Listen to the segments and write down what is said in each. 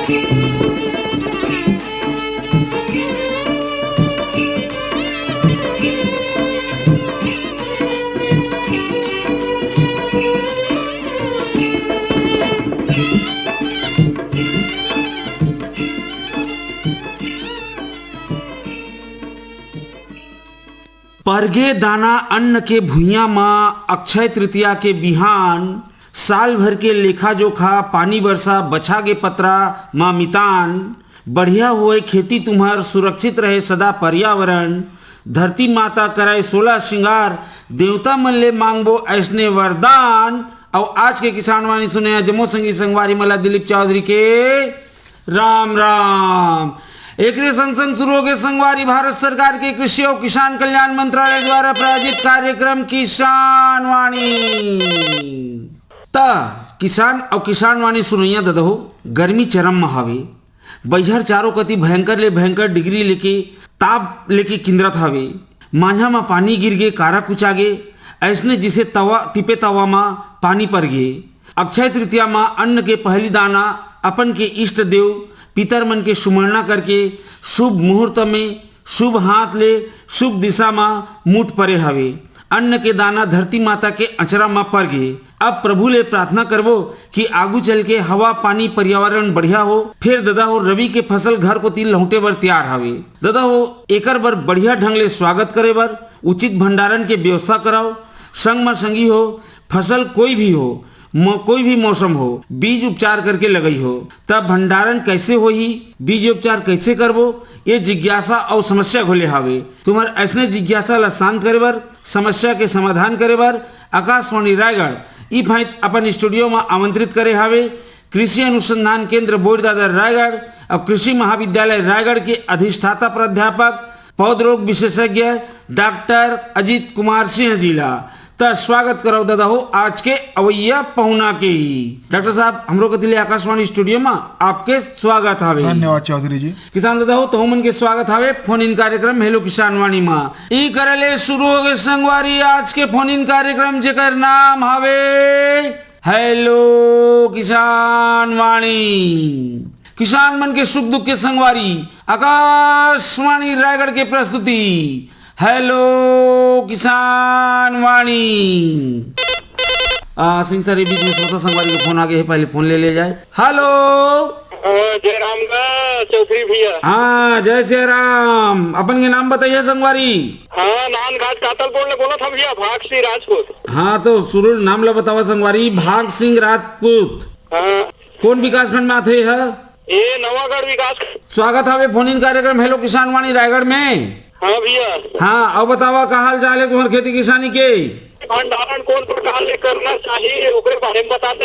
परगे दाना अन्न के भुइयां माँ अक्षय तृतीया के बिहान साल भर के लेखा जोखा पानी बरसा बछा के पतरा माँ मितान बढ़िया हुए खेती तुम्हार सुरक्षित रहे सदा पर्यावरण धरती माता कराए 16 श्रृंगार देवता मन ले मांगबो ऐसने वरदान। और आज के किसान वाणी सुने जमो संगी संगवारी मला दिलीप चौधरी के राम राम। एक संग संग शुरू हो गए संगवारी भारत सरकार के कृषि और किसान कल्याण मंत्रालय द्वारा प्रायोजित कार्यक्रम किसान वाणी। किसान और किसान वाणी सुनैया ददहो गर्मी चरम में हवे बहिर चारों कति भयंकर ले भयंकर डिग्री लेके ताप लेके किंद्रत हवे माझा में पानी गिर गे कारा कुचा गे ऐसने जिसे तवा तिपे तवा में पानी पर गे। अक्षय तृतीया में अन्न के पहली दाना अपन के इष्ट देव पितर मन के सुमरणा करके शुभ मुहूर्त में शुभ हाथ ले शुभ दिशा में मुठ परे हवे अन्न के दाना धरती माता के अचरा में पर गे। अब प्रभु ले प्रार्थना करबो कि आगू चल के हवा पानी पर्यावरण बढ़िया हो फिर ददा हो रवि के फसल घर को तिल लौटे बर तैयार हवे। ददा हो एकर बर बढ़िया ढंग ले स्वागत करे बर उचित भंडारण के व्यवस्था कराओ संग में संगी हो फसल कोई भी हो कोई भी मौसम हो बीज उपचार करके लगई हो तब भंडारण कैसे हो ही बीज उपचार कैसे करबो ये जिज्ञासा और समस्या घोले हावे। तुम्हार ऐसने जिज्ञासा ला शांत करे बर समस्या के समाधान करे बर आकाशवाणी रायगढ़ ई भाई अपन स्टूडियो में आमंत्रित करे हावे कृषि अनुसंधान केंद्र बोरदादर रायगढ़ और कृषि महाविद्यालय रायगढ़ के अधिष्ठाता प्राध्यापक पौध रोग विशेषज्ञ डॉक्टर अजीत कुमार सिंह जिला। तो स्वागत करो दादा हो आज के अवैया पहुना के ही डॉक्टर साहब हमरो के दिले आकाशवाणी स्टूडियो में आपके स्वागत हावे। धन्यवाद चौधरी जी। किसान दादा हो तो मन के स्वागत हावे फोन इन कार्यक्रम हेलो किसान वाणी में ई करले शुरू हो गए संगवारी आज के फोन इन कार्यक्रम जेकर नाम हावे हेलो किसान वाणी। किसान मन के सुख दुख के संगवारी आकाशवाणी रायगढ़ के प्रस्तुति हेलो किसान वाणी। सिंह सर बीच में श्रोता संगवारी को फोन आगे है पहले फोन ले जाए। हेलो जय राम का चौधरी भैया। हाँ जय श्री राम। अपन के नाम बताइए संगवारी। हाँ नान घाट कातलपुर ने बोला था भैया भाग सिंह राजपूत। हाँ तो शुरू नाम ला बतावा संगवारी भाग सिंह राजपूत। हाँ कौन विकास खंड में आते है? ये नवागढ़ विकास। स्वागत है फोन इन कार्यक्रम हेलो किसान वाणी रायगढ़ में। हाँ भैया। हाँ अब बतावा का हाल चाल है तुम्हारे खेती किसानी के भंडारण कौन प्रकार से करना चाहिए ओकरे बारे में बताते।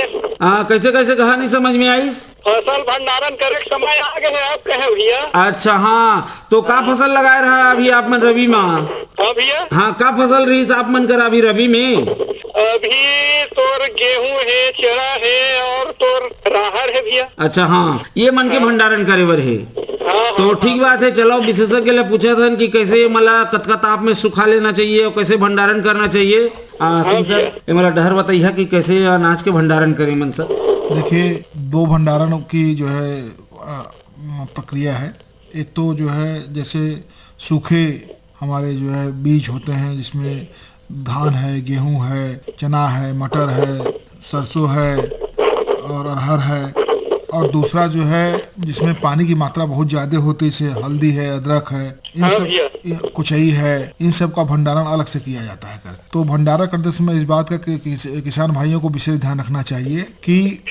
कैसे कैसे कहानी समझ में आई? फसल भंडारण करे के समय आ गए हैं आप कहे भैया। अच्छा हाँ तो का फसल लगाए रहा अभी आप मन रवि में? हाँ भैया। हाँ का फसल रही आप मन कर अभी रवि में? अभी तोर गेहूं है चरा है और तोर राहर है भैया। अच्छा हाँ ये मन के भंडारण करे बर है। तो ठीक बात है चलो विशेषज्ञ ले पूछा था कि कैसे मला कतका ताप में सुखा लेना चाहिए और कैसे भंडारण करना चाहिए। सर ये मला डर बताइए कि कैसे अनाज के भंडारण करें मन सर। देखिए दो भंडारण की जो है प्रक्रिया है। एक तो जो है जैसे सूखे हमारे जो है बीज होते हैं जिसमें धान है गेहूं है चना है मटर है सरसों है और अरहर है। और दूसरा जो है जिसमें पानी की मात्रा बहुत ज़्यादा होती है जैसे हल्दी है अदरक है इन सब कुचई है इन सब का भंडारण अलग से किया जाता है कर। तो भंडारण करते समय इस बात का किसान भाइयों को विशेष ध्यान रखना चाहिए कि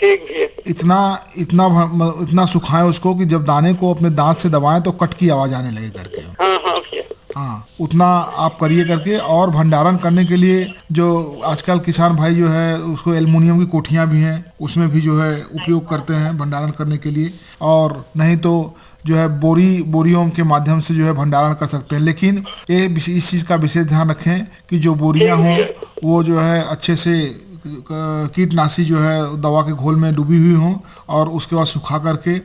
इतना सुखाएं उसको कि जब दाने को अपने दांत से दबाएं तो कट की आवाज आने लगे करके। हाँ उतना आप करिए करके। और भंडारण करने के लिए जो आजकल किसान भाई जो है उसको एल्युमिनियम की कोठियाँ भी हैं उसमें भी जो है उपयोग करते हैं भंडारण करने के लिए। और नहीं तो जो है बोरियों के माध्यम से जो है भंडारण कर सकते हैं। लेकिन ये इस चीज़ का विशेष ध्यान रखें कि जो बोरियां हों वो जो है अच्छे से कीटनाशी जो है दवा के घोल में डूबी हुई हों और उसके बाद सुखा करके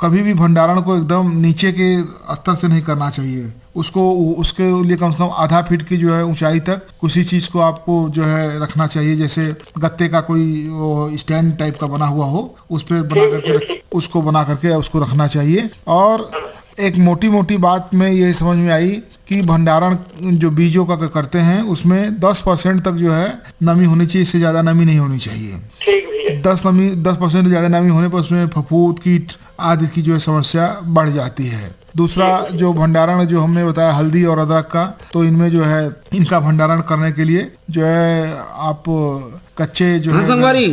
कभी भी भंडारण को एकदम नीचे के स्तर से नहीं करना चाहिए। उसको उसके लिए कम से कम आधा फीट की जो है ऊंचाई तक किसी चीज़ को आपको जो है रखना चाहिए, जैसे गत्ते का कोई स्टैंड टाइप का बना हुआ हो, उस पर बना करके उसको रखना चाहिए। और एक मोटी मोटी बात में ये समझ में आई कि भंडारण जो बीजों का करते हैं उसमें 10% तक जो है नमी होनी चाहिए, इससे ज़्यादा नमी नहीं होनी चाहिए। ठीक भैया। 10% ज़्यादा नमी होने पर उसमें फफूंद कीट आदि की जो है समस्या बढ़ जाती है। दूसरा जो भंडारण जो हमने बताया हल्दी और अदरक का, तो इनमें जो है इनका भंडारण करने के लिए जो है आप कच्चे जो है संगवारी।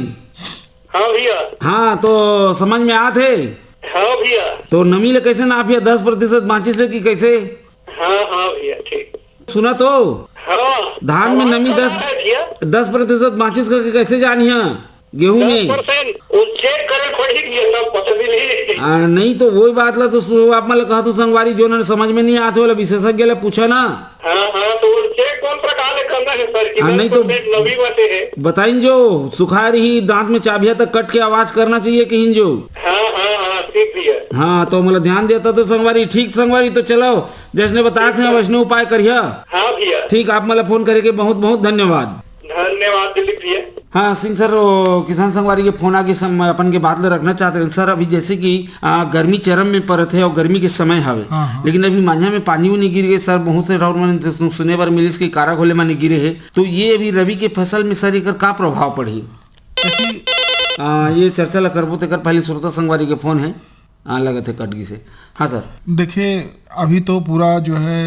हाँ भैया। हाँ तो समझ में आते। हाँ भैया। तो नमी ले कैसे नापिया, 10% माचिस से कि कैसे? हाँ भैया ठीक। सुना तो हाँ धान में नमी 10% माचिस करके कैसे जानी है गेहूं में? 10% चेक करे पड़ी सब पता भी नहीं। नहीं तो वही बात ला तो आप मतलब कहा तो संगवारी जो ना समझ में नहीं आते वाला विशेषज्ञ ले पूछा ना। हाँ तो चेक कौन प्रकार से करना है सर कि नहीं तो नमी बातें है बताइन जो सुखा रही दांत में चाबिया तक कट के आवाज करना चाहिए कहीं जो। हाँ ठीक भैया। हाँ तो मतलब ध्यान देता तो संगवारी। ठीक संगवारी, तो चलो जैसने बताए थे वैसने उपाय करिया। हाँ भैया ठीक, आप मतलब फोन करके बहुत बहुत धन्यवाद। धन्यवाद दिलीप भैया। हाँ सिंह सर, किसान संगवारी के फोन आगे अपन के बात ले रखना चाहते हैं सर। अभी जैसे कि गर्मी चरम में परत है और गर्मी के समय हवे, लेकिन अभी मांझा में पानी नहीं गिर गए सर। बहुत से राउर मैंने सुने बार मिलिस के कारा खोले माने गिरे है, तो ये अभी रवि के फसल में सर एकर का प्रभाव पड़ी? ये चर्चा ला करबो तेकर पहले श्रोता संगवारी के फोन है लगा थे कटगी से। हाँ सर देखिए अभी तो पूरा जो है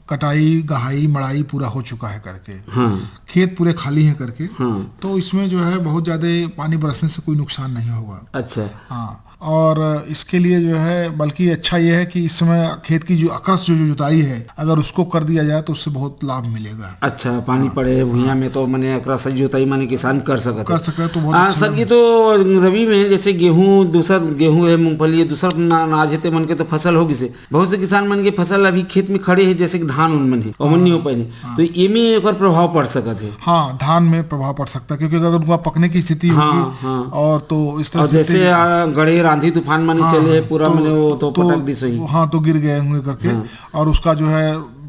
कटाई गहाई मड़ाई पूरा हो चुका है करके। हाँ। खेत पूरे खाली हैं करके। हाँ। तो इसमें जो है बहुत ज़्यादा पानी बरसने से कोई नुकसान नहीं होगा। अच्छा। हाँ, और इसके लिए जो है बल्कि अच्छा ये है कि इस समय खेत की जो अकरस जो जुताई है अगर उसको कर दिया जाए तो उससे बहुत लाभ मिलेगा। अच्छा पानी पड़े भुइयां में तो मैंने अकरस जुताई माने किसान कर सके तो बहुत अच्छा सर। ये तो रबी में जैसे गेहूं दूसरा गेहूं है, मूंगफली है, दूसरा अनाज है मन के तो फसल होगी से बहुत से किसान मन के फसल अभी खेत में खड़े है, जैसे धान उनमन है और नहीं हो पाए तो इमे एक प्रभाव पड़ सकता है। हाँ, धान में प्रभाव पड़ सकता है क्योंकि अगर उनका पकने की स्थिति होगी और तो इस तरह जैसे गड़े आंधी तूफान माने चले है पूरा मैंने वो तो पटक दी सही। हाँ तो गिर गए होंगे करके। और उसका जो है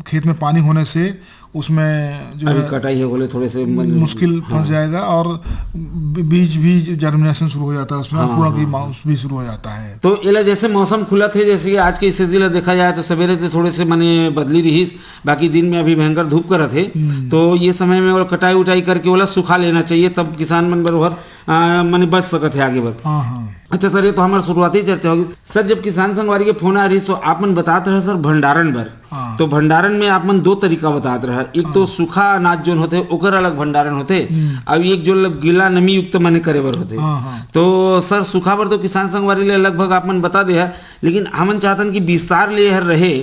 खेत में पानी होने से उसमें जो है कटाई है बोले थोड़े से मुश्किल फंस जाएगा और बीज भी जर्मिनेशन शुरू हो जाता है उसमें। अंकुरण की माउस भी शुरू हो जाता है। तो इला जैसे मौसम खुला थे, जैसे आज की स्थिति ला देखा जाए तो सवेरे थे थोड़े से माने बदली रही, बाकी दिन में अभी भयंकर धूप कर थे, तो ये समय में कटाई उटाई करके वाला सुखा लेना चाहिए, तब किसान मन बरोबर माने बच सकते है आगे बढ़। अच्छा सर, ये तो हमारी शुरुआती चर्चा होगी सर। जब किसान संगवारी के फोन आ रही तो आप मन बताते रहे सर भंडारण बर। तो भंडारण में आप मन दो तरीका बताते रहे, एक तो सूखा अनाज जो होते ओकर अलग भंडारण होते, अब एक जो गीला नमी युक्त माने करे बर होते। तो सर सूखा बर तो किसान संगवारी ले लगभग आप मन बता दे है, लेकिन हमन चाहतन कि विस्तार ले हर रहे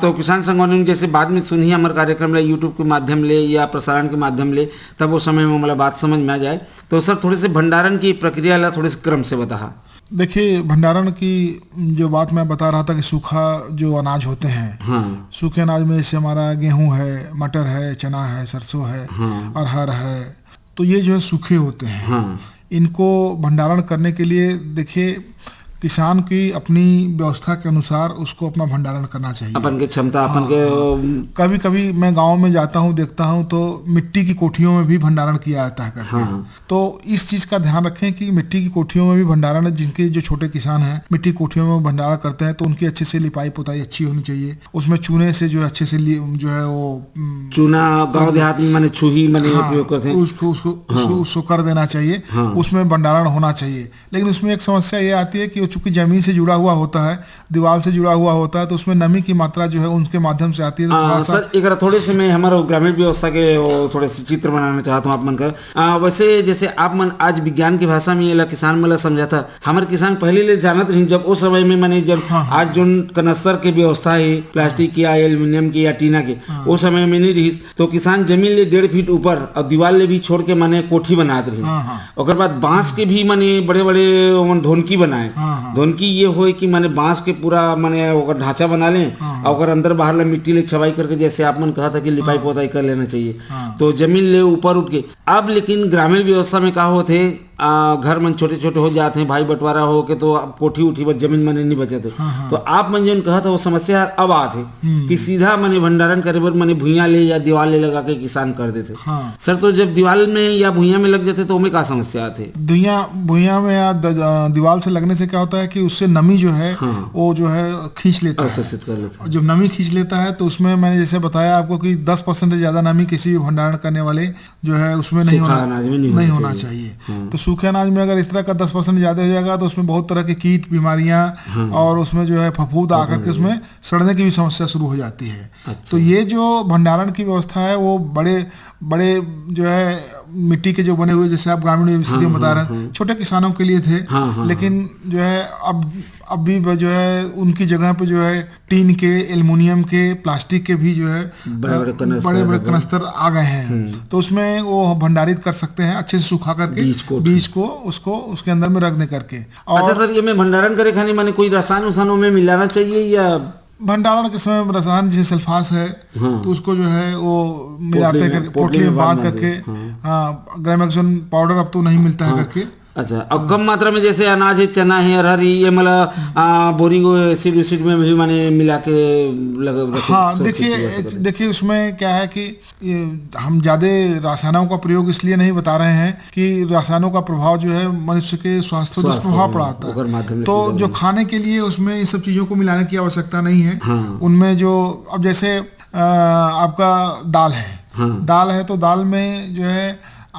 तो किसान संगवारी में जैसे बाद में सुनी हमारे कार्यक्रम ले यूट्यूब के माध्यम ले या प्रसारण के माध्यम ले, तब वो समय में मतलब बात समझ में आ जाए। तो सर थोड़े से भंडारण की प्रक्रिया ला थोड़े से क्रम से बता। देखिए भंडारण की जो बात मैं बता रहा था कि सूखा जो अनाज होते हैं, सूखे अनाज में जैसे हमारा गेहूं है, मटर है, चना है, सरसों है, अरहर है, तो ये जो है सूखे होते हैं। इनको भंडारण करने के लिए देखिए किसान की अपनी व्यवस्था के अनुसार उसको अपना भंडारण करना चाहिए, अपन के क्षमता अपन के। कभी कभी मैं गांव में जाता हूं देखता हूं तो मिट्टी की कोठियों में भी भंडारण किया जाता है करके। तो इस चीज का ध्यान रखें कि मिट्टी की कोठियों में भी भंडारण, जिनके जो छोटे किसान हैं मिट्टी कोठियों में भंडारण करते हैं तो उनकी अच्छे से लिपाई पुताई अच्छी होनी चाहिए। उसमें चूने से जो अच्छे से जो है वो चूना गाँव देहात में मैंने छुही मैंने उपयोग करते हैं, उसको कर देना चाहिए। उसमें भंडारण होना चाहिए। लेकिन उसमें एक समस्या ये आती है कि चूंकि जमीन से जुड़ा हुआ होता है, दीवार से जुड़ा हुआ होता है, तो उसमें नमी की मात्रा जो है उनके माध्यम से आती है। तो थोड़ा सा सर एक थोड़े से मैं हमारा ग्रामीण व्यवस्था के थोड़े से चित्र बनाना चाहता हूँ आप मन का। वैसे जैसे आप मन आज विज्ञान की भाषा में ये किसान मला समझाता, हमारे किसान पहले ले जानत रही जब उस समय में मैंने जब आज जो कनस्तर की व्यवस्था है प्लास्टिक की या एल्यूमिनियम की या टीना के, उस समय में नहीं रही तो किसान जमीन ले 1.5 फीट ऊपर और दीवार ले भी छोड़ के मैंने कोठी बनाते रही। और बाद बांस के भी मैंने बड़े बड़े धोनकी बनाए। धोनकी ये हो कि माने बांस के पूरा माने ओकर ढांचा बना लें और अंदर बाहर ले मिट्टी ले छवाई करके, जैसे आप मन कहा था कि लिपाई पोताई कर लेना चाहिए, तो जमीन ले ऊपर उठ के। अब लेकिन ग्रामीण व्यवस्था में का होते घर मन छोटे छोटे हो जाते हैं, भाई बंटवारा हो के तो कोठी उठी पर जमीन मने नहीं बचते। तो आप मन जन कहा था वो समस्या अब आते कि सीधा मने भंडारण करे बर मने भुइयां ले या दीवार ले लगा के किसान कर देते। सर तो जब दीवार में या भुइयां में लग जाते तो उनमें क्या समस्या आती? भुइयां में या दीवार से लगने से क्या होता है कि उससे नमी जो है वो जो है खींच लेता है, अवशोषित कर लेता है। जब नमी खींच लेता है तो उसमें मैंने जैसे बताया आपको कि 10% से ज्यादा नमी किसी भी भंडारण करने वाले जो है उसमें नहीं होना चाहिए। तो सूखे अनाज में अगर इस तरह का 10% ज्यादा हो जाएगा तो उसमें बहुत तरह के कीट बीमारियां और उसमें जो है फफूंद आकर के उसमें सड़ने की भी समस्या शुरू हो जाती है। तो ये जो भंडारण की व्यवस्था है वो बड़े बड़े जो है मिट्टी के जो बने हुए, जैसे आप ग्रामीण स्थिति में बता रहे हैं, छोटे किसानों के लिए थे। लेकिन जो है अब भी जो है उनकी जगह पे जो है टीन के, एल्युमिनियम के, प्लास्टिक के भी जो है बड़े बड़े कनस्तर आ गए हैं। तो उसमें वो भंडारित कर सकते हैं अच्छे से सुखा करके बीज को उसको उसके अंदर में रख दे करके। अच्छा सर, ये में भंडारण करे खाने माने कोई रसायन उसानों में मिलाना चाहिए या भंडारण के समय रसायन जैसे सल्फास है तो उसको जो है वो मिलाते हैं पोटली में बांध करके। ग्रामेक्सन पाउडर अब तो नहीं मिलता है करके। अच्छा, अब कम मात्रा में जैसे अनाज है, चना है, अरहर ये मतलब बोरिंग एसिड में भी माने मिला के देखिए उसमें क्या है कि हम ज्यादा रसायनों का प्रयोग इसलिए नहीं बता रहे हैं कि रसायनों का प्रभाव जो है मनुष्य के स्वास्थ्य पर दुष्प्रभाव पड़ाता है। तो जो खाने के लिए उसमें इन सब चीजों को मिलाने की आवश्यकता नहीं है। उनमें जो अब जैसे आपका दाल है तो दाल में जो है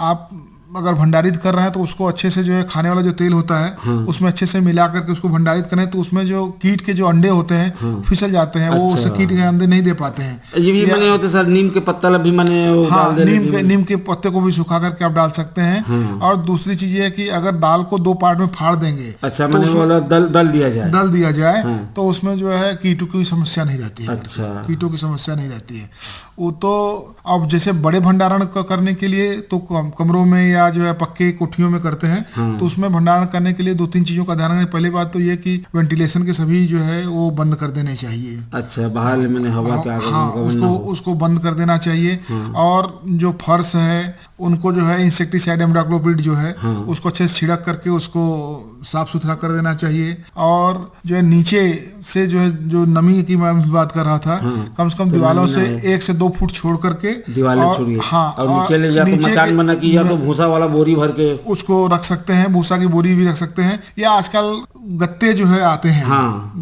आप अगर भंडारित कर रहे हैं तो उसको अच्छे से जो है खाने वाला जो तेल होता है उसमें अच्छे से मिला करके उसको भंडारित करें तो उसमें जो कीट के जो अंडे होते हैं फिसल जाते हैं। वो उससे कीट के अंडे नहीं दे पाते हैं। ये भी मने होते सर, नीम के पत्ता भी मने नीम के पत्ते को भी सुखा करके आप डाल सकते हैं। और दूसरी चीज ये है कि अगर दाल को 2 पार्ट में फाड़ देंगे, अच्छा तो दल दिया जाए तो उसमें जो है कीटों की समस्या नहीं रहती है। कीटों की समस्या नहीं रहती है। वो तो अब जैसे बड़े भंडारण करने के लिए तो कमरों में या जो है पक्के कोठियों में करते हैं तो उसमें भंडारण करने के लिए 2-3 चीजों का ध्यान रखना। पहली बात तो ये कि वेंटिलेशन के सभी जो है वो बंद कर देने चाहिए। अच्छा, बाहर मैंने हवा के उसको बंद कर देना चाहिए। और जो फर्श है उनको जो है इंसेक्टिसाइड इमिडाक्लोप्रिड जो है उसको अच्छे से छिड़क करके उसको साफ सुथरा कर देना चाहिए। और जो है नीचे से जो है जो नमी की मैं बात कर रहा था, कम से कम दीवारों से 1 से 2 फुट छोड़ करके दीवारें छोड़िए। और नीचे ले या तो मचान बना की या तो भूसा वाला बोरी भर के उसको रख सकते हैं। भूसा की बोरी भी रख सकते हैं या आजकल गत्ते जो है आते हैं।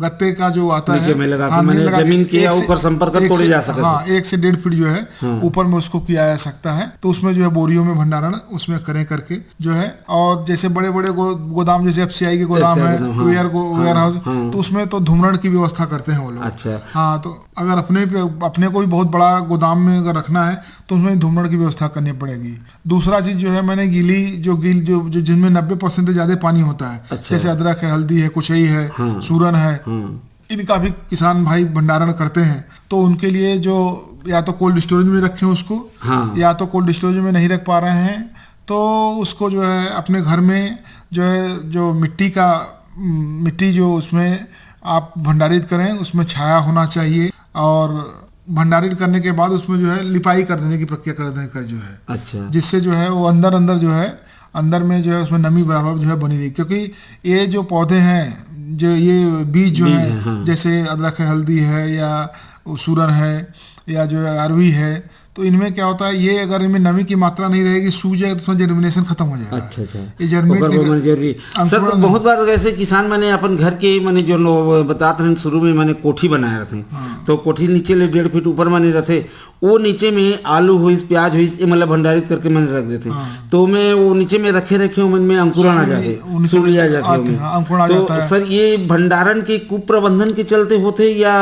गत्ते का जो आता है में लगा जमीन के ऊपर संपर्क तोड़े जा सकते हैं। 1 से 1.5 फीट जो है ऊपर में उसको किया जा सकता है। तो उसमें जो है बोरियों में भंडारण उसमें करें करके जो है। और जैसे बड़े बड़े गोदाम जैसे FCI के गोदाम है, वेयर हाउस, तो उसमें तो धूम्रण की व्यवस्था करते हैं वो लोग। अच्छा, तो अगर अपने को भी बहुत बड़ा गोदाम में अगर रखना है तो उसमें धूम्रण की व्यवस्था करनी पड़ेगी। दूसरा चीज जो है मैंने गील जो जिनमें 90% से ज्यादा पानी होता है, जैसे अदरक है, हल्दी है, कुचई है, सूरन है, इनका भी किसान भाई भंडारण करते हैं। तो उनके लिए जो या तो कोल्ड स्टोरेज में रखें उसको, या तो कोल्ड स्टोरेज में नहीं रख पा रहे हैं तो उसको जो है अपने घर में जो है जो मिट्टी जो उसमें आप भंडारित करें, उसमें छाया होना चाहिए। और भंडारित करने के बाद उसमें जो है लिपाई कर देने की प्रक्रिया कर देने का जो है। अच्छा, जिससे जो है वो अंदर जो है अंदर में जो है उसमें नमी बराबर जो है बनी रही। क्योंकि ये जो पौधे हैं जो ये बीज जो है जैसे अदरक है, हल्दी है, या सूरन है, या जो है अरवी है, तो इनमें क्या होता है ये अगर इनमें नमी की मात्रा नहीं रहेगी, सूख जाएगा तो उसमें जर्मिनेशन खत्म हो जाएगा। अच्छा, ये जर्मिनेट सर तो बहुत बार ऐसे किसान मैंने अपन घर के मैंने जो बताते हैं शुरू में मैंने कोठी बनाए रहते तो कोठी नीचे ले 1.5 फीट ऊपर मैंने रहते वो नीचे में आलू हुई, प्याज हुई, मतलब भंडारित करके मैंने रख देते। तो मैं वो नीचे में रखे में अंकुरण आ जाते, सूर्य आ जाते। तो सर ये भंडारण के कुप्रबंधन के चलते होते या?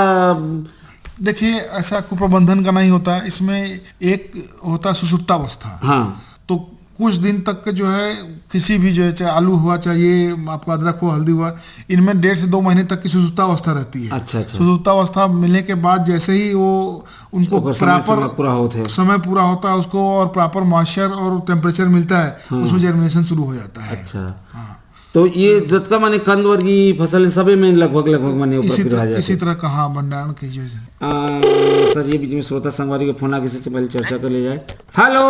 देखिए ऐसा कुप्रबंधन का नहीं होता, इसमें एक होता सुसुप्तावस्था। तो कुछ दिन तक जो है किसी भी जो है चाहे आलू हुआ, चाहिए आपका अदरक हुआ, हल्दी हुआ, इनमें 1.5 से 2 महीने तक की सुसुप्तावस्था रहती है। अच्छा। सुसुप्तावस्था मिलने के बाद जैसे ही वो उनको प्रॉपर समय पूरा होता है उसको और प्रॉपर मॉइस्चर और टेम्परेचर मिलता है उसमें जर्मिनेशन शुरू हो जाता है। अच्छा, तो ये जतका माने कंद वर्गी फसल सभी में लगभग माने इसी तरह का भंडारण की जो सर ये बीच में श्रोता संगवारी के फोन आगे से पहले चर्चा कर ले जाए। हेलो,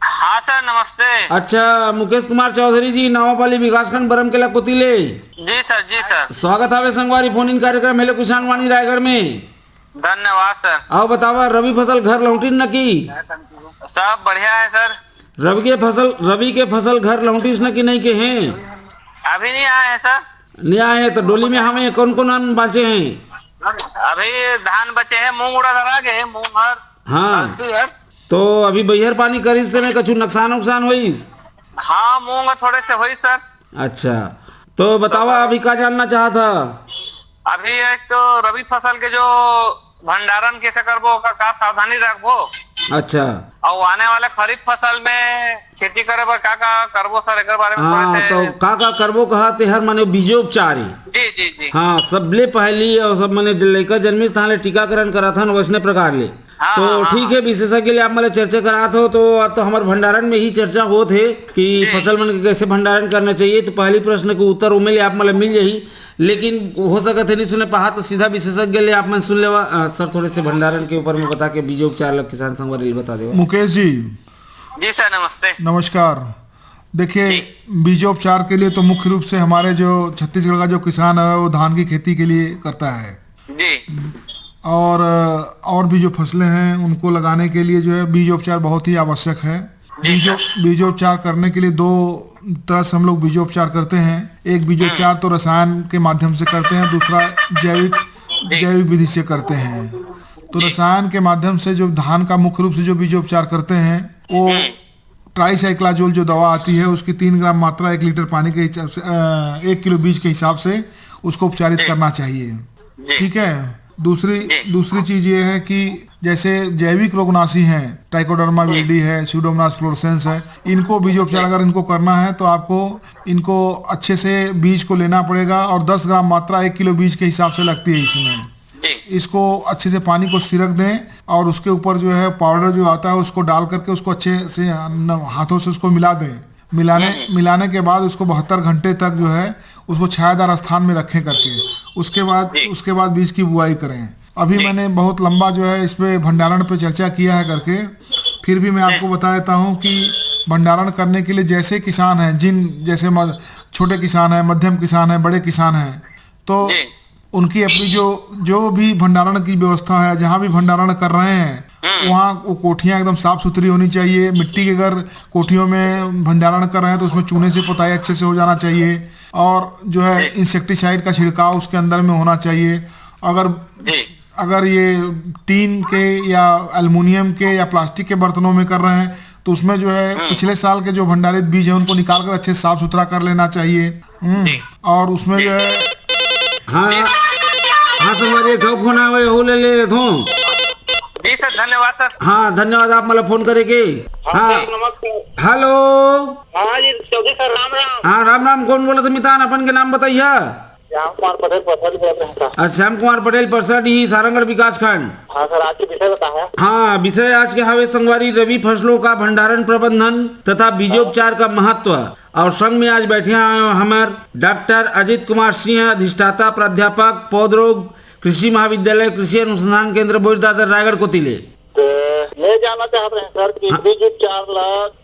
हाँ सर नमस्ते। अच्छा, मुकेश कुमार चौधरी जी, नावापाली विकासखंड बरमकेला कोतिले। जी सर। स्वागत है संगवारी फोन इन कार्यक्रम हेलो किसान वाणी रायगढ़ में। धन्यवाद सर। आओ बतावा, रबी फसल घर लौटिन न की? सब बढ़िया है सर। रबी के फसल घर लौटिस न की नहीं के हैं? अभी नहीं आए हैं सर। नहीं आए हैं तो डोली में हमें कौन कौन अन्न बाचे हैं? अभी धान बचे हैं, मूंग उड़ा धरा गए, मूंग हाँ, तो अभी बहियर पानी करिस से में कछु नुकसान होइस? हाँ, मूंग थोड़े से हुई सर। अच्छा, तो बतावा अभी क्या जानना चाहता? अभी एक तो रबी फसल के जो भंडारण कैसे करबो, का सावधानी रखबो। अच्छा, और आने वाले खरीफ फसल में खेती करे बर का करबो सर, एक बारे में हाँ, थोड़े से। तो का करबो कहा तेहर माने बीजोपचार ही। जी। हाँ, सबले पहली और सब माने लड़का जन्मिस ताले टीकाकरण करा था वैसने प्रकार ले। तो ठीक है, विशेषज्ञ ले आप माने चर्चा करात हो तो हमारे भंडारण में ही चर्चा हो थे कि फसल मन के कैसे भंडारण करना चाहिए। तो पहली प्रश्न के उत्तर उमें ले आप माने मिल जाही, लेकिन हो सकता है नहीं सुने पहा तो सीधा विशेषज्ञ ले आप मन सुन लेवा। सर थोड़े से भंडारण के ऊपर में बता के बीजोपचार लग किसान संगवारी बता दे। मुकेश जी। जी सर, नमस्ते। नमस्कार। देखिए, बीजोपचार के लिए तो मुख्य रूप से हमारे जो छत्तीसगढ़ का जो किसान है वो धान की खेती के लिए करता है जी। और भी जो फसलें हैं उनको लगाने के लिए जो है बीजोपचार बहुत ही आवश्यक है। बीजोपचार करने के लिए दो तरह से हम लोग बीजोपचार करते हैं। एक बीजोपचार तो रसायन के माध्यम से करते हैं, दूसरा जैविक विधि से करते हैं। तो रसायन के माध्यम से जो धान का मुख्य रूप से जो बीजोपचार करते हैं वो ट्राइसाइक्लाजोल जो दवा आती है उसकी 3 ग्राम मात्रा 1 लीटर पानी के हिसाब से 1 किलो बीज के हिसाब से उसको उपचारित करना चाहिए। ठीक है। दूसरी चीज ये है कि जैसे जैविक रोगनाशी हैं, ट्राइकोडर्मा विल्डी है, स्यूडोमोनास फ्लोरेसेंस है, इनको बीजोपचार अगर इनको करना है तो आपको इनको अच्छे से बीज को लेना पड़ेगा और 10 ग्राम मात्रा 1 किलो बीज के हिसाब से लगती है इसमें। इसको अच्छे से पानी को सिरक दें और उसके ऊपर जो है पाउडर जो आता है उसको डाल करके उसको अच्छे से हाथों से उसको मिला दें। मिलाने के बाद उसको 72 घंटे तक जो है उसको छायादार स्थान में रखें करके उसके बाद बीज की बुआई करें। अभी मैंने बहुत लंबा जो है इस पे भंडारण पे चर्चा किया है करके, फिर भी मैं आपको बता देता हूँ कि भंडारण करने के लिए जैसे किसान हैं, जैसे छोटे किसान हैं, मध्यम किसान हैं, बड़े किसान हैं, तो उनकी अपनी जो भी भंडारण की व्यवस्था है, जहाँ भी भंडारण कर रहे हैं वहाँ वो कोठियाँ एकदम साफ सुथरी होनी चाहिए। मिट्टी के अगर कोठियों में भंडारण कर रहे हैं तो उसमें चूने से पुताई अच्छे से हो जाना चाहिए और जो है इंसेक्टिसाइड का छिड़काव उसके अंदर में होना चाहिए। अगर ये टीन के या एल्युमिनियम के या प्लास्टिक के बर्तनों में कर रहे हैं तो उसमें जो है पिछले साल के जो भंडारित बीज है उनको निकाल कर अच्छे साफ सुथरा कर लेना चाहिए। और उसमें जो है हाँ तुम्हारे फोन आवे हो ले थो। जी सर, धन्यवाद सर। हाँ धन्यवाद, आप मतलब फोन करेंगे। हाँ नमस्कार। हेलो। हाँ जी चौधरी सर, राम राम। हाँ राम राम, कौन बोला था मितान, अपन के नाम बताइए। श्याम कुमार पटेल परसद बोल रहे हैं सर। अच्छा, श्याम कुमार पटेल परसद ही सारंगढ़ विकास खंड। हाँ सर, आज के विषय बताया। हाँ, विषय आज के हवे संगवारी रबी फसलों का भंडारण प्रबंधन तथा बीजोपचार का महत्व। और संग में आज बैठे हैं हमारे डॉक्टर अजित कुमार सिंह, अधिष्ठाता प्राध्यापक पौधरोग कृषि महाविद्यालय कृषि अनुसंधान केंद्र बोईदादर रायगढ़ कोतिले। मैं जानना चाह रहे हैं सर कि बीजोपचार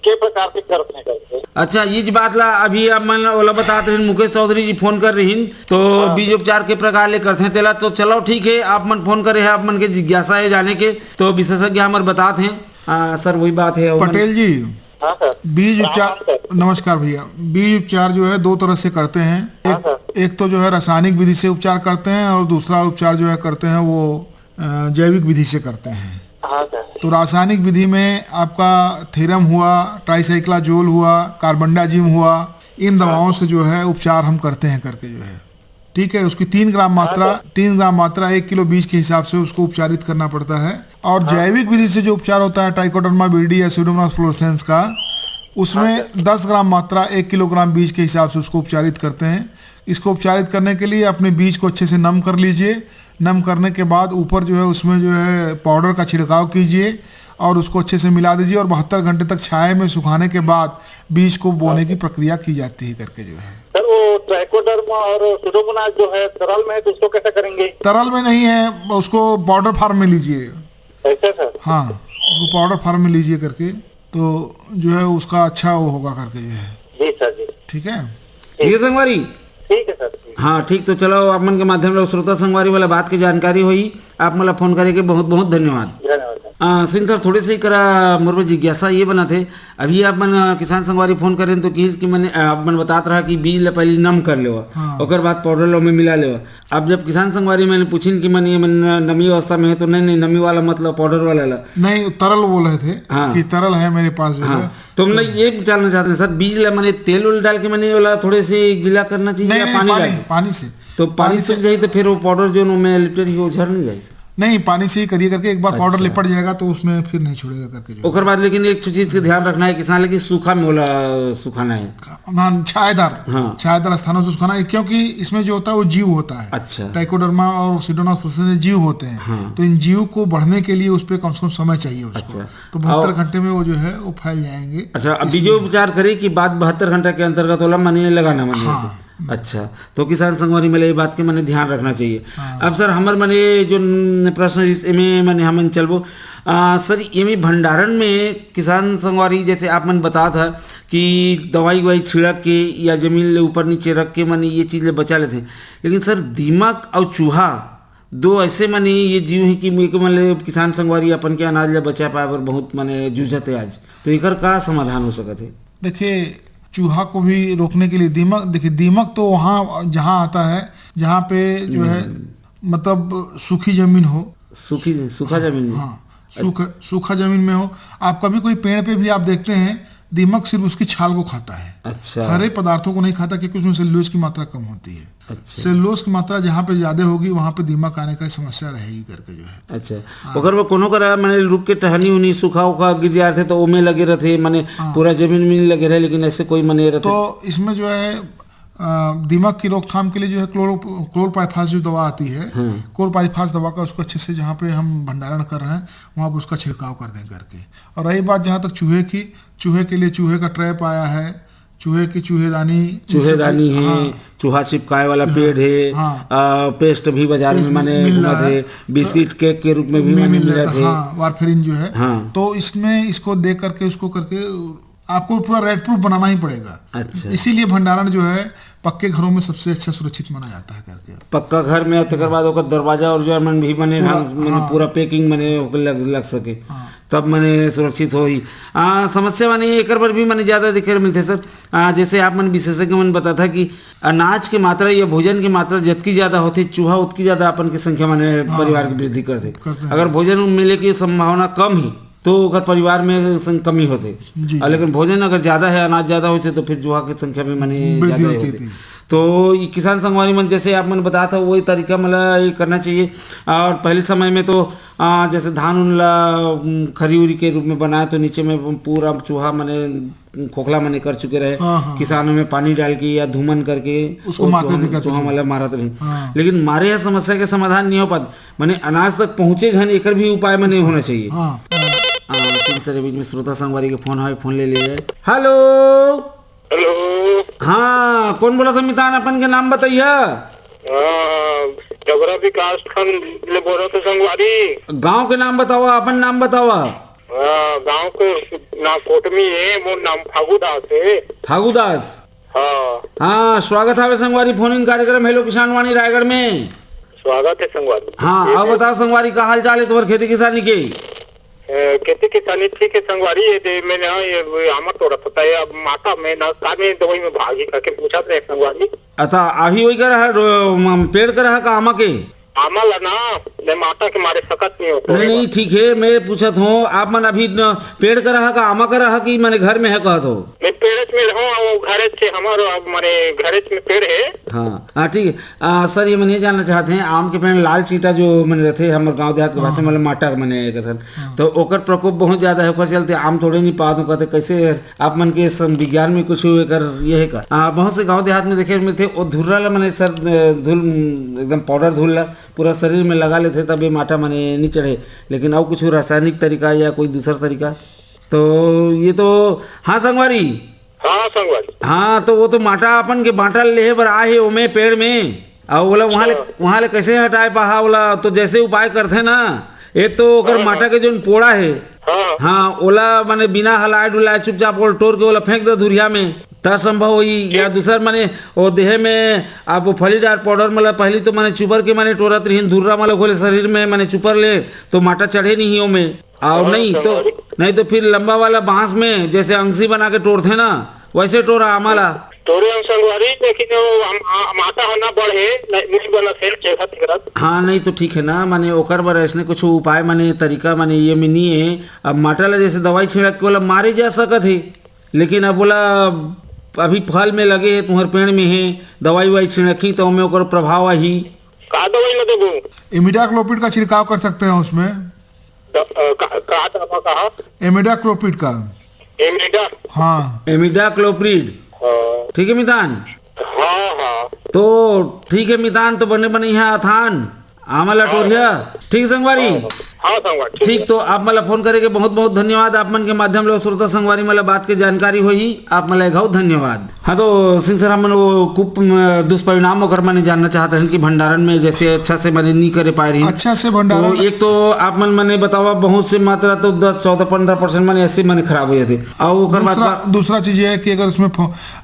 के प्रकार से करते हैं। अच्छा, ये बात ला अभी अब मैं ओला बताते हैं, मुकेश चौधरी जी फोन कर रही तो बीजोपचार के प्रकार ले करते हैं तेला। तो चलो ठीक है, आप मन फोन करे हैं, आप मन के जिज्ञासा है जाने के, तो विशेषज्ञ हमारे बताते हैं। सर वही बात है पटेल जी। हाँ सर। बीज उपचार, नमस्कार भैया। बीज उपचार जो है 2 तरह से करते हैं। एक तो जो है रासायनिक विधि से उपचार करते हैं और दूसरा उपचार जो है करते हैं वो जैविक विधि से करते हैं। तो रासायनिक विधि में आपका थेरम हुआ, ट्राइसाइक्लाजोल हुआ, कार्बेंडाजिम हुआ, इन दवाओं से जो है उपचार हम करते हैं करके जो है। ठीक है, उसकी 3 ग्राम मात्रा 1 किलो बीज के हिसाब से उसको उपचारित करना पड़ता है। और जैविक विधि से जो उपचार होता है ट्राइकोडर्मा विल्डी या स्यूडोमोनास फ्लोरेसेंस का, उसमें 10 ग्राम मात्रा 1 किलोग्राम बीज के हिसाब से उसको उपचारित करते हैं। इसको उपचारित करने के लिए अपने बीज को अच्छे से नम कर लीजिए। नम करने के बाद ऊपर जो है उसमें जो है पाउडर का छिड़काव कीजिए और उसको अच्छे से मिला दीजिए और 72 घंटे तक छाया में सुखाने के बाद बीज को बोने की प्रक्रिया की जाती है करके जो है। सर वो ट्राइकोडर्मा और स्यूडोमोनास जो है तरल में है तो उसको कैसे करेंगे? तरल में नहीं है, उसको पाउडर फॉर्म में लीजिए। ऐसा सर? हाँ, उसको पाउडर फॉर्म में लीजिए करके तो जो है उसका अच्छा वो होगा करके जो है। जी सर जी। ठीक है। ठीक है संगवारी। ठीक है सर। हाँ ठीक, तो चलो अपन के माध्यम से श्रोता संगवारी वाला बात की जानकारी हुई। आप मला फोन करे के बहुत बहुत धन्यवाद। धन्यवाद सर। सिंह सर, थोड़े से ही करा मोर जिज्ञासा ये बना थे, अभी आप मन किसान संगवारी फोन करें तो कि मैंने आप मन बताते रहा कि बीज ला पहले नम कर लेवा, हाँ। ओकर बाद पाउडर लो में मिला लेवा। अब जब किसान संगवारी मैंने पूछिन कि मन ये मन नमी अवस्था में है, तो नहीं नमी वाला मतलब पाउडर वाला ला नहीं, तरल बोल रहे थे हाँ। कि तरल है मेरे पास जो है। हाँ, तो हम ये जानना चाहते हैं सर, बीज ला मैंने तेल उल डाल के मैंने वाला थोड़े से गीला करना चाहिए नहीं, या नहीं, पानी डाल पानी के? पानी से। तो पानी सूख जाए तो फिर वो पाउडर जो में लिपटे वो झड़ नहीं जाए? नहीं, पानी से ही करिए करके, एक बार पाउडर लिपट जाएगा तो उसमें फिर नहीं छोड़ेगा करके जो। ओकर बाद लेकिन एक चीज का ध्यान रखना है किसान लेकिन सूखा में वाला सुखाना है। हाँ, छायादार हाँ। छायादार स्थानों से सुखाना है, क्योंकि इसमें जो होता है वो जीव होता है। अच्छा। ट्राइकोडर्मा और सीडोनोस जीव होते हैं। हाँ। तो इन जीव को बढ़ने के लिए उस पर कम से कम समय चाहिए उसको। अच्छा। तो 72 घंटे में वो जो है वो फैल जाएंगे। अच्छा, अब बीजो उपचार करे कि बाद 72 घंटा के अंतर्गत वाला माने लगाना माने? हाँ। अच्छा, तो किसान संगवारी में ये बात के मैंने ध्यान रखना चाहिए। हाँ। अब सर हमार मैंने जो प्रश्न इसमें मैंने हम चलबो सर, ये भंडारण में किसान संगवारी जैसे आप मन बता था कि दवाई ववाई छिड़क के या जमीन ले ऊपर नीचे रख के मैंने ये चीज़ ले बचा लेते, लेकिन सर दीमक और चूहा दो ऐसे माने ये जीव है कि मतलब किसान संगवारी अपन के अनाज ले बचा पाए पर बहुत माने जूझते आज, तो एकर का समाधान हो सकत है? देखिए, चूहा को भी रोकने के लिए दीमक, देखिए दीमक तो वहाँ जहाँ आता है जहाँ पे जो है मतलब सूखी जमीन हो, सूखा जमीन में। हाँ, सूखा जमीन में हो। आप कभी कोई पेड़ पे भी आप देखते हैं दीमक सिर्फ उसकी छाल को खाता है। अच्छा। हरे पदार्थों को नहीं खाता, क्योंकि उसमें सेल्यूलोज की मात्रा कम होती है। अच्छा। सेल्यूलोज की मात्रा जहाँ पे ज्यादा होगी वहाँ पे दीमक आने का समस्या रहेगी करके जो है। अच्छा। अगर वो कोनो करा मैंने रुक के टहनी उनी सूखा उखा गिर जाते तो ओमे लगे रहते माने पूरा जमीन में नहीं लगे रहे, लेकिन ऐसे कोई मने रहते तो इसमें जो है दीमक की रोकथाम के लिए जो है क्लोरोपाइरिफास जो दवा आती है, क्लोरोपाइरिफास दवा का उसको अच्छे से जहाँ पे हम भंडारण कर रहे हैं वहाँ पर उसका छिड़काव कर दें करके। और रही बात जहाँ तक चूहे की, चूहे के लिए चूहे का ट्रैप आया है, चूहे की चूहेदानी है। हाँ। चूहा चिपकाए वाला पेड़ है। हाँ। पेस्ट भी बाजार में माने मिलत है, बिस्किट केक के रूप में भी माने मिल रहे थे। हाँ, वारफेरिन जो है। हाँ। तो इसमें इसको देख करके उसको करके आपको पूरा रेड प्रूफ बनाना ही पड़ेगा। अच्छा। इसीलिए भंडारण जो है पक्के घरों में सबसे अच्छा सुरक्षित माना जाता है करके। पक्का घर में तकर बाद ओकर दरवाजा और जो मन भी बने पूरा पैकिंग मने लग सके, तब मने सुरक्षित हो ही। समस्या माने एक पर भी मने ज्यादा दिखे मिलते सर। जैसे आप मन विशेषज्ञ मन बता था कि अनाज की मात्रा या भोजन की मात्रा जितकी ज्यादा होती चूहा उतकी ज्यादा अपन की संख्या माने परिवार की वृद्धि करते। अगर भोजन मिले की संभावना कम ही तो अगर परिवार में कमी होते, लेकिन भोजन अगर ज्यादा है, अनाज ज्यादा हो तो फिर चूहा की संख्या में माने ज्यादा होती। तो ये किसान संगवारी मन जैसे आप मन बताया था वही तरीका मतलब ये करना चाहिए। और पहले समय में तो जैसे धान उनला खरी उरी के रूप में बनाया तो नीचे में पूरा चूहा मने खोखला मने कर चुके रहे। किसानों में पानी डाल के या धूमन करके उसको चूहा मतलब मारत रहे। लेकिन मारे यह समस्या के समाधान नहीं हो पाते, मैंने अनाज तक पहुंचे जन एक भी उपाय मने होना चाहिए। सर बीच में श्रोता संगवारी के फोन है, फोन ले लिए। Hello hello. हाँ, कौन बोला था मितान? अपन के नाम बताइए। डबरा विकास खंड ले बोल रहे थे संगवारी। गांव के नाम बताओ, अपन नाम बताओ। गांव के नाम कोटमी है, वो नाम फागुदास है। फागुदास। हाँ हाँ, स्वागत है संगवारी फोन इन कार्यक्रम हेलो किसान वाणी रायगढ़ में। स्वागत है संगवारी। हाँ, अब बताओ संगवारी का हाल चाल है तुम्हारे खेती किसानी के? खेती किसानी ठीक है संगवारी। ये मैंने ये आमा तोड़ा पता है, अब माता में ना काने दवाई में भागी करके पूछा था संगवारी। अच्छा, अभी वही कर रहा पेड़ कर रहा का आमा के? आमा ला ना मैं माता के मारे सकत नहीं होता। नहीं ठीक है, मैं पूछत हूँ आप मन अभी पेड़ कर रहा का आमा कर रहा कि मैंने घर में है कहत हो? मैं पेड़ में हूँ, घर से हमारे घर में पेड़ है। हाँ ठीक है। सर ये मैं नहीं जानना चाहते हैं आम के पेड़ लाल चीटा जो मैंने रहते हमारे गांव देहात के भाषा में माटा मैंने कथन, तो ओकर प्रकोप बहुत ज्यादा है, ओकर चलते आम तोड़े नहीं पाते कहते कैसे आप मन के विज्ञान में कुछ कर ये है का? बहुत से गांव देहात में देखे मिलते वो धुर्रा ला मैंने सर धुल एकदम पाउडर धुल ला पूरा शरीर में लगा लेते तब ये माटा मने नहीं चढ़े, लेकिन और कुछ रासायनिक तरीका या कोई दूसरा तरीका? तो ये तो हाँ संगवारी। हाँ संगवारी। हाँ, तो वो तो माटा अपन के बांटा ले बर आए ओमे पेड़ में और बोला वहाँ ले कैसे हटाए पहा बोला, तो जैसे उपाय करते ना, एक तो अगर माटा के जो पोड़ा है हाँ हाँ ओला माने बिना हलाए डुलाए चुपचाप ओल टोर के ओला फेंक दे धुरिया में ता संभव होई या दूसर माने ओ देह में आप वो फलीदार पाउडर मतलब पहली तो माने चुपर के माने टोरत रहीन धुर्रा मतलब खोले शरीर में माने चुपर ले तो माटा चढ़े नहीं हो में और नहीं तो फिर लंबा वाला बांस में जैसे अंगसी बना के टोरते ना वैसे टोरा आमाला तोरे हम संगवारी लेकिन वो माता होना बढ़े नहीं बना फिर चेखा तिकरत। हाँ नहीं तो ठीक है ना माने ओकर बर ऐसने कुछ उपाय माने तरीका माने ये में नहीं है। अब माटा ला जैसे दवाई छिड़क के बोला मारे जा सकत है लेकिन अब बोला अभी फल में लगे है तुम्हारे पेड़ में है दवाई वाई छिड़की तो हमें ओकर प्रभाव आई का दवाई में देबू? इमिडाक्लोपिड का छिड़काव कर सकते हैं उसमें। का दवा कहा? इमिडाक्लोपिड का। एमिडा? हाँ एमिडाक्लोप्रिड। ठीक है मितान। हाँ हाँ तो ठीक है मितान तो बने बने यहाँ अथान आमला टोरिया ठीक है संगवारी। हाँ संगवारी ठीक तो आप मला फोन करेंगे बहुत बहुत धन्यवाद आप मन के माध्यम ले श्रोता संगवारी मला बात के जानकारी हुई आप मला घाव धन्यवाद। हाँ तो सिंह सर हम वो कुप दुष्परिणाम होकर मैंने जानना चाहते हैं कि भंडारण में जैसे अच्छा से मैंने नहीं करे पा रही अच्छा से भंडारण तो एक तो आप मन मैंने बतावा बहुत से मात्रा तो 10-14-15% मैंने ऐसे मैंने खराब हुए थे और दूसरा चीज ये है कि अगर उसमें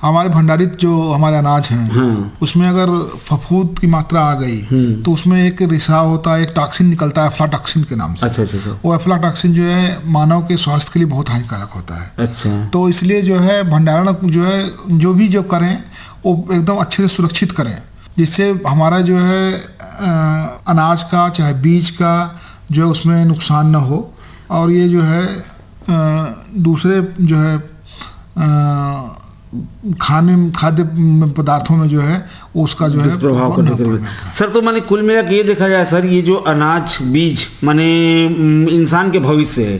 हमारे भंडारित जो हमारे अनाज है उसमें अगर फफूंद की मात्रा आ गई तो उसमें एक रिसाव होता है एक टॉक्सिन निकलता है अफ्लाटॉक्सिन के नाम से। अच्छा। वो अफ्लाटॉक्सिन जो है मानव के स्वास्थ्य के लिए बहुत हानिकारक होता है। अच्छा तो इसलिए जो है भंडारण जो है जो भी जो करें वो एकदम अच्छे से सुरक्षित करें जिससे हमारा जो है अनाज का चाहे बीज का जो है उसमें नुकसान न हो और ये जो है दूसरे जो है खाद्य पदार्थों में जो है उसका जो है प्रभाव को सर तो माने कुल मिला के ये देखा जाए सर ये जो अनाज बीज माने इंसान के भविष्य है।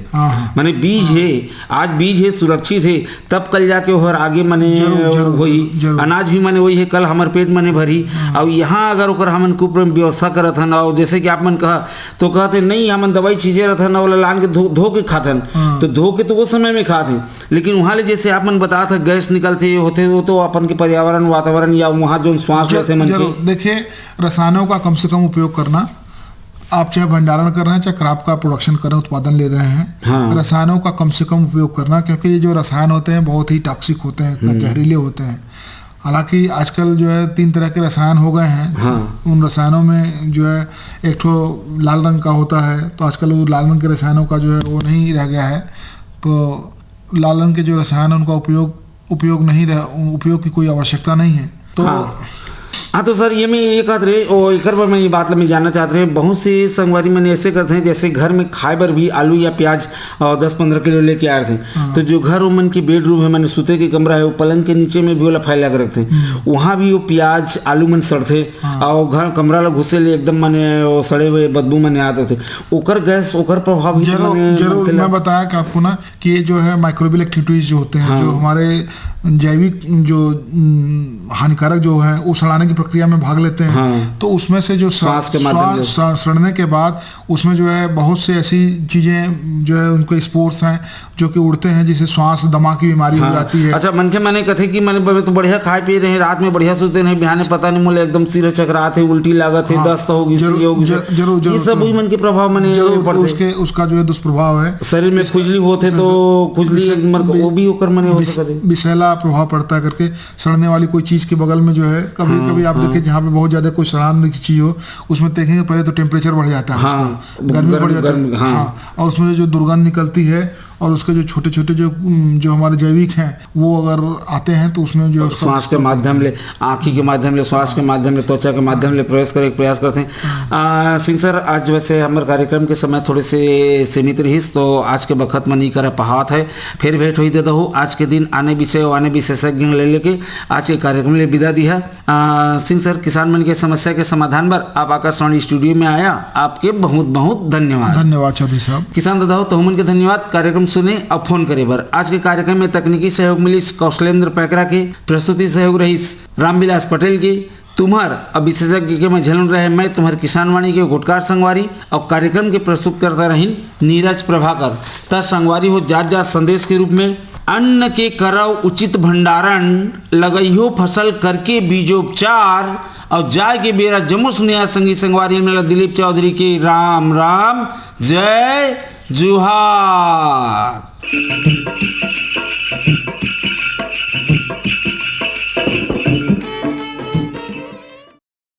माने बीज है आज बीज है सुरक्षित है तब कल जाके और आगे माने वही अनाज भी माने वही है कल हमारे पेट माने भरी और यहाँ अगर ओकर हमन कुप व्यवस्था करत हन और जैसे कि आप मन कहा तो कहते नहीं हमन दवाई चीजें रहत हन और लान के धो के खातन तो धो के तो वो समय में खाते लेकिन वहाँ ले जैसे आप मन बता था गैस निकलते होते वो तो अपन के पर्यावरण वातावरण या वहाँ जो जरूर देखिए रसायनों का कम से कम उपयोग करना आप चाहे भंडारण कर रहे हैं चाहे क्रॉप का प्रोडक्शन कर रहे हैं उत्पादन ले रहे हैं। हाँ। रसायनों का कम से कम उपयोग करना क्योंकि ये जो रसायन होते हैं बहुत ही टॉक्सिक होते हैं जहरीले होते हैं। हालांकि आजकल जो है 3 तरह के रसायन हो गए हैं। हाँ। उन रसायनों में जो है एक तो लाल रंग का होता है तो आजकल वो लाल रंग के रसायनों का जो है वो नहीं रह गया है तो लाल रंग के जो रसायन उनका उपयोग की कोई आवश्यकता नहीं है। तो हाँ तो सर ये मैं ये कहते रहे और एक बार मैं ये बात में जानना चाहते हैं बहुत से संगवारी मैंने ऐसे करते हैं जैसे घर में खाए बर भी आलू या प्याज 10-15 किलो लेके आ रहे थे। तो जो घर उमन की बेडरूम है मैंने सूते की कमरा है वो पलंग के नीचे में भी वो फैला कर रखते वहाँ भी वो प्याज आलू मन सड़ते और घर कमरा ला घुसे ले एकदम मैंने वो सड़े हुए बदबू मैंने आते थे ओकर गैस ओकर प्रभाव जरूर मैं बताया कि आपको ना कि जो है माइक्रोबियल एक्टिविटीज जो होते हैं जो हमारे जैविक जो हानिकारक जो है वो सड़ाने की प्रक्रिया में भाग लेते हैं। हाँ। तो उसमें से जो सड़ने के बाद उसमें जो है बहुत से ऐसी चीजें जो है उनके स्पोर्स हैं जो कि उड़ते हैं जिससे श्वास दमा की बीमारी हो जाती है। अच्छा मन के मैंने कथे कि मैंने तो बढ़िया खाए पी रहे रात में बढ़िया सोते नहीं बिहाने पता नहीं मुझे एकदम सिर चकराते है उल्टी लागत है दस्त होगी जरूर ये सब वही मन के प्रभाव मैंने उसके उसका जो है दुष्प्रभाव है शरीर में खुजली होते तो खुजली वो भी होकर मैंने हो सकते विषैला प्रभाव पड़ता है करके सड़ने वाली कोई चीज के बगल में जो है कभी कभी आप देखें जहाँ पे बहुत ज्यादा कोई सड़ाने की चीज हो उसमें देखेंगे पहले तो टेम्परेचर बढ़ जाता है गर्मी बढ़ जाता है। हाँ। और उसमें जो दुर्गंध निकलती है और उसके जो छोटे छोटे जो हमारे जैविक हैं वो अगर आते हैं तो उसमें जो श्वास के माध्यम ले आँखी के माध्यम ले श्वास के माध्यम ले त्वचा के माध्यम ले प्रवेश करने का प्रयास करते हैं। सिंह सर आज वैसे हमारे कार्यक्रम के समय थोड़े से सीमित रहीस तो आज के वक्त में नहीं कर पावत है फिर भेंट हुई दे दो आज के दिन आने विषय आने विशेषज्ञ ले लेके आज के कार्यक्रम ले विदा दी है। सिंह सर किसान मन के समस्या के समाधान पर आप आकाशवाणी स्टूडियो में आया आपके बहुत बहुत धन्यवाद चौधरी साहब। किसान दादा हो तो हमन के धन्यवाद कार्यक्रम सुने और फोन करे बर आज के कार्यक्रम में तकनीकी सहयोग मिली कौशलेंद्र पैकरा के प्रस्तुति सहयोग रही रामविलास पटेल की तुम्हार अब विशेषज्ञ के में झलन रहे मैं तुम्हारे किसानवाणी के गुटकार संगवारी और कार्यक्रम के प्रस्तुत करता रही नीरज प्रभाकर तथा संगवारी हो जात संदेश के रूप में अन्न के करव उचित भंडारण लगइहो फसल करके बीजोपचार और जाय के बेरा जमुस नया संगी संगवारी दिलीप चौधरी के राम राम जय जोहार।